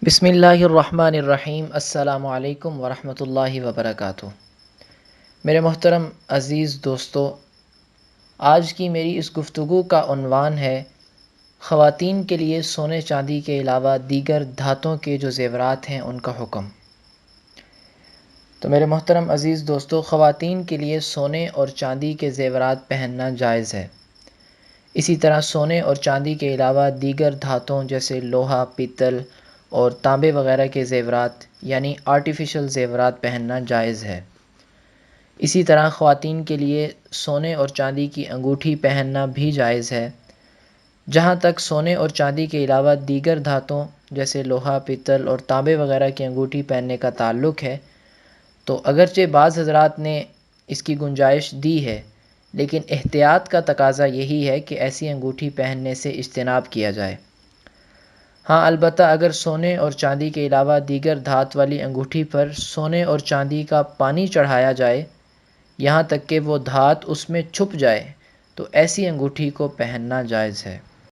بسم اللہ الرحمن الرحیم۔ السلام علیکم ورحمۃ اللہ وبرکاتہ۔ میرے محترم عزیز دوستو، آج کی میری اس گفتگو کا عنوان ہے خواتین کے لیے سونے چاندی کے علاوہ دیگر دھاتوں کے جو زیورات ہیں ان کا حکم۔ تو میرے محترم عزیز دوستو، خواتین کے لیے سونے اور چاندی کے زیورات پہننا جائز ہے۔ اسی طرح سونے اور چاندی کے علاوہ دیگر دھاتوں جیسے لوہا، پیتل اور تانبے وغیرہ کے زیورات یعنی آرٹیفیشل زیورات پہننا جائز ہے۔ اسی طرح خواتین کے لیے سونے اور چاندی کی انگوٹھی پہننا بھی جائز ہے۔ جہاں تک سونے اور چاندی کے علاوہ دیگر دھاتوں جیسے لوہا، پیتل اور تانبے وغیرہ کی انگوٹھی پہننے کا تعلق ہے تو اگرچہ بعض حضرات نے اس کی گنجائش دی ہے، لیکن احتیاط کا تقاضا یہی ہے کہ ایسی انگوٹھی پہننے سے اجتناب کیا جائے۔ ہاں، البتہ اگر سونے اور چاندی کے علاوہ دیگر دھات والی انگوٹھی پر سونے اور چاندی کا پانی چڑھایا جائے یہاں تک کہ وہ دھات اس میں چھپ جائے تو ایسی انگوٹھی کو پہننا جائز ہے۔